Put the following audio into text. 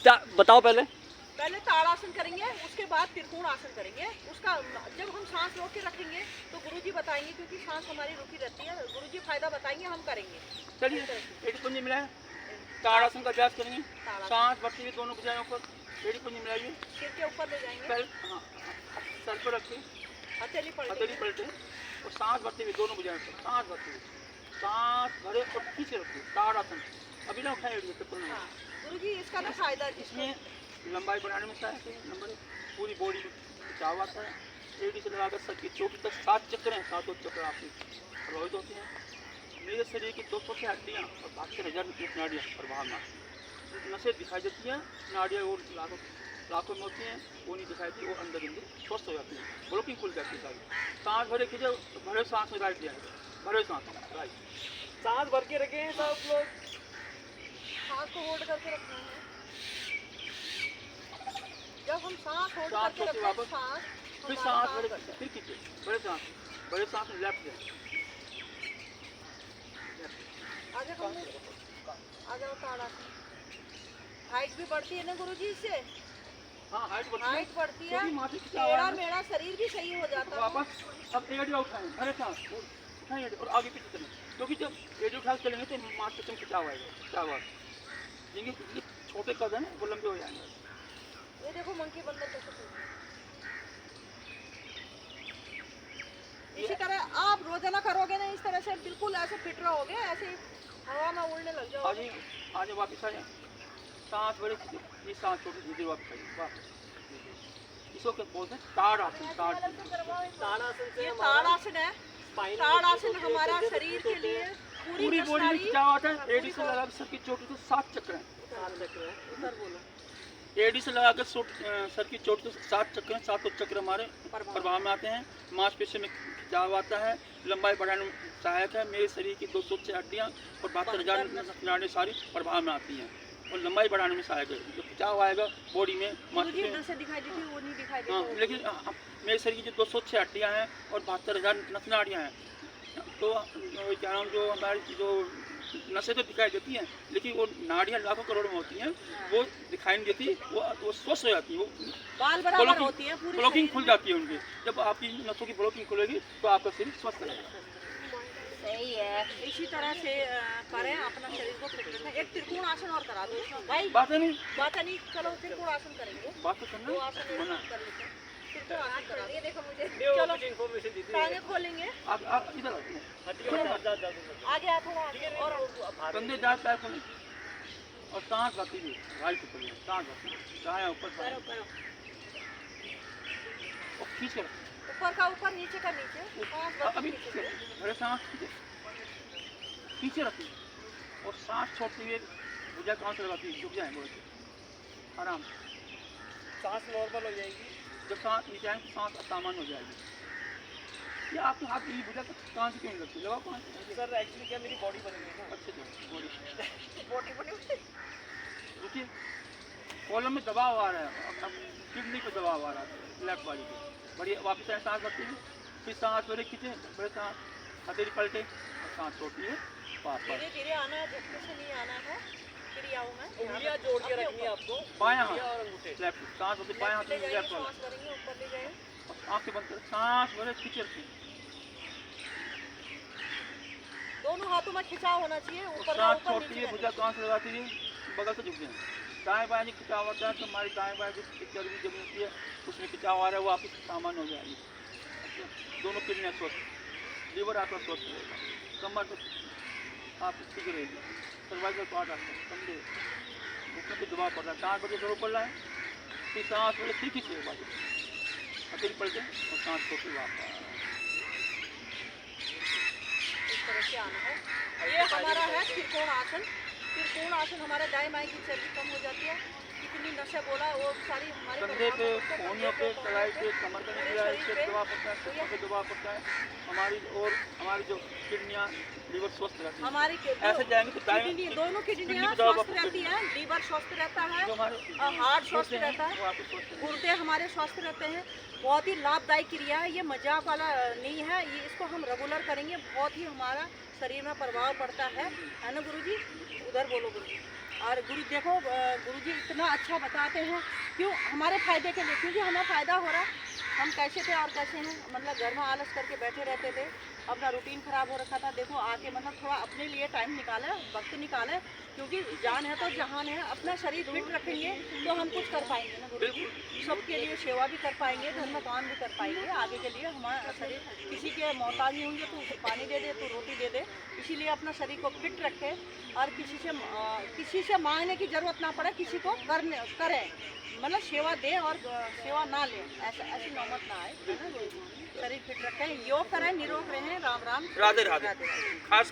बताओ पहले। पहले ताड़ासन करेंगे, उसके बाद त्रिकोण आसन करेंगे। उसका जब हम सांस रोक के रखेंगे तो गुरुजी बताएंगे, क्योंकि सांस हमारी रुकी रहती है। गुरुजी फायदा बताएंगे, हम करेंगे। चलिए एडी पुंज मिलाए, ताड़ासन का अभ्यास करेंगे। सांस भरते हुए दोनों भुजाओं पर एडी पुंज मिलाइए, सिर के ऊपर ले जाएंगे, हाँ सर पर रखिए, हथेली पलटे और सांस भरते हुए दोनों भुजाओं पर सांस भरते हुए सांस भरे और पीछे रखिए। ताड़ासन अभी ना उठाए एडी। हाँ गुरुजी, इसका तो फायदा इसमें लंबाई बढ़ाने में सहायक है। नंबर एक, पूरी बॉडी में खिंचाव आता है। एडी से लगाकर सर की चोटी तक 7 चक्र हैं, 7 चक्र आपके प्रभावित होते हैं। मेरे शरीर की 200 से हड्डियाँ और 72,000 नाड़ियाँ प्रभाव में नसें दिखाई देती हैं। नाड़ियाँ वो लाखों में होती हैं, वो नहीं दिखाई देती, वो अंदर स्वस्थ हो जाती है, ब्लॉकिंग खुल जाती है सारी। सांस भरे खींचे, भरे सांस में राइट दिया है, भरे सांस राइट, सांस भर के रखें सब लोग। सांस को होल्ड करके रखना है। जब हम सांस होल्ड करके रखते हैं, सांस फिर सांस भरे, फिर खींचे, बड़े सांस में लेफ्ट जाए। आ जाओ ताड़ासन। हाइट भी बढ़ती है ना गुरुजी इससे? हाँ हाइट बढ़ती है, टेढ़ा मेढ़ा शरीर भी सही हो जाता है। वापस अब एडी उठाएं, भरे सांस उठाएं और आगे पीछे चलें, क्योंकि जब एडी उठा चलेंगे तो मांसपेशियों में खिंचाव आएगा। जिनके छोटे कदम हैं वो लंबे हो जाएंगे। ये देखो मंकी बंदर कैसे इसी तरह आप रोजाना करोगे ना, इस तरह से बिल्कुल ऐसे फिट रहोगे, ऐसे हवा में उड़ने लग जाओगे। आज वापस आ जाए, सांस बड़े ये सांस छोटी धीरे वापस आइए, वापस। इसको क्या बोलते हैं? ताड़ासन। ताड़ासन है। ताड़ासन हमारा शरीर के लिए पूरी बॉडी में खिंचाव आता है। एडी से लगा सर की चोटी तो 7 चक्र हैं। एडी से लगाकर सर की चोट तो 7 चक्र हैं, 7 चक्र हमारे प्रभाव में आते हैं। मांसपेशियों में खिंचाव आता है, लंबाई बढ़ाने में सहायक है। मेरे शरीर की 200 हड्डियाँ और 72,000 नाड़ियाँ सारी प्रभाव में आती हैं और लंबाई बढ़ाने में सहायक है। जो खिंचाव आएगा बॉडी में हाँ, लेकिन मेरे शरीर की जो 206 हड्डियाँ हैं और 72,000 नाड़ियाँ हैं, तो क्या नाम जो हमारी जो नसें तो दिखाई देती हैं, लेकिन वो नाड़ियाँ लाखों करोड़ में होती हैं, वो दिखाई नहीं देती, वो स्वस्थ हो जाती है, वो बाल बराबर होती है, पूरी ब्लॉकिंग खुल जाती है उनकी। जब आपकी नसों की ब्लॉकिंग खुलेगी तो आपका शरीर स्वस्थ रहेगा। सही है। इसी तरह से करें, अपना शरीर को फिट रखें। एक त्रिकोण आसन और करा दो भाई। बात नहीं, चलो त्रिकोण आसन करेंगे। बात तो करना आसन कर लेते हैं। त्रिकोण आसन करा दिए, देखो मुझे चलो इन्फॉर्मेशन दीजिए। टांगे खोलेंगे, आप इधर आगे आ थोड़ा और कंधे दांत पैर खोलें और सांस भरती हुई राइट ऊपर ले, सांस भरती दाएं ऊपर और खींच कर ऊपर का ऊपर, नीचे का नीचे। अभी बड़े सांस पीछे रखिए और सांस छोड़ते हुए भुजा कहाँ से लगाती है, झुक जाए बोले आराम। सांस नॉर्मल हो जाएगी। जब सांस नीचे आएंगे सांस सामान्य हो जाएगी। ये आपके हाथ में भुजा कहाँ से क्यों नहीं लगती, लगाओ कहाँ से? सर एक्चुअली क्या मेरी बॉडी बनी है ना। अच्छा बॉडी बनी। रुकिए, कॉलम में दबाव आ रहा है, अब किडनी पे दबाव आ रहा है, लेफ्ट बॉडी पे। बढ़िया, वापस आए, सांस भरती है, फिर सांस बड़े खींचे, बड़े सांस हथेली पलटे और सांस छोड़ती है वापस। धीरे धीरे आना है, झटके से नहीं आना है। फिर आऊँ मैं, उंगलियां जोड़ के रखनी है आपको, बायां हाथ लेफ्ट, सांस होती बायां हाथ में लेफ्ट वाला, सांस करेंगे, ऊपर ले जाए, आंखें बंद कर, सांस बड़े खींचे रखिए। दोनों हाथों में खिंचाव होना चाहिए, ऊपर सांस छोड़ती है, भुजा कहाँ से लगाती है, बगल से झुक जाए। दाएं बाएं खिंचाव होता है तो हमारी दाएं बाएं जो चर्बी जमी होती है उसमें खिंचाव आ रहा है, वो आपकी सामान्य हो जाएगी। दोनों किडनियाँ स्वस्थ, लीवर आपका स्वस्थ रहेगा, कमर आप ठीक रहेगी, सर्वाइकल पार्ट आपका कंधे उसमें भी दबाव पड़ रहा है, सांस बजे जरूर पड़ रहा है। फिर सांस बजे ठीक ही से बाजू हथेली पड़ जाए और सांस छोटी वापस। इस तरह से आना है। ये हमारा है त्रिकोण आसन। त्रिकोण आसन हमारे दाएं बाएं की चर्बी कम हो जाती है। कितनी नसें बोला वो सारी हमारे कंधे पे, कोहनियों पे, कलाई पे, कमर पे नहीं है, इससे दबाव पड़ता है, घुटनों पे दबाव पड़ता है। हमारी जो किडनियाँ लीवर स्वस्थ रहती है। हमारी ऐसे जाएंगे तो किडनी, दोनों किडनियाँ स्वस्थ रहती हैं, लीवर स्वस्थ रहता है, हार्ट स्वस्थ रहता है, गुर्दे हमारे स्वस्थ रहते हैं। बहुत ही लाभदायक क्रिया है, ये मजाक वाला नहीं है, ये इसको हम रेगुलर करेंगे, बहुत ही हमारा शरीर में प्रभाव पड़ता है ना गुरुजी? उधर बोलो गुरुजी। और गुरु देखो गुरु जी इतना अच्छा बताते हैं, क्यों हमारे फायदे के लिए, क्योंकि हमें फ़ायदा हो रहा। हम कैसे थे और कैसे हैं, मतलब घर में आलस करके बैठे रहते थे, अपना रूटीन ख़राब हो रखा था। देखो आके मतलब थोड़ा अपने लिए टाइम निकाले, वक्त निकाले, क्योंकि जान है तो जहान है। अपना शरीर फिट रखेंगे तो हम कुछ कर पाएंगे ना गुरु जी, सबके लिए सेवा भी कर पाएंगे, धर्म काम भी कर पाएंगे आगे के लिए। हमारा शरीर किसी के मोहताज नहीं होंगे, तो उसे पानी दे दे तो रोटी दे दे, इसीलिए अपना शरीर को फिट रखें और किसी से मांगने की ज़रूरत ना पड़े, किसी को करें, मतलब सेवा दें और सेवा ना लें, ऐसी नौबत ना आए, है ना गुरु जी। शरीर फिट रखें, योग करें, निरोग रहें। राम राम, राधे राधे। खास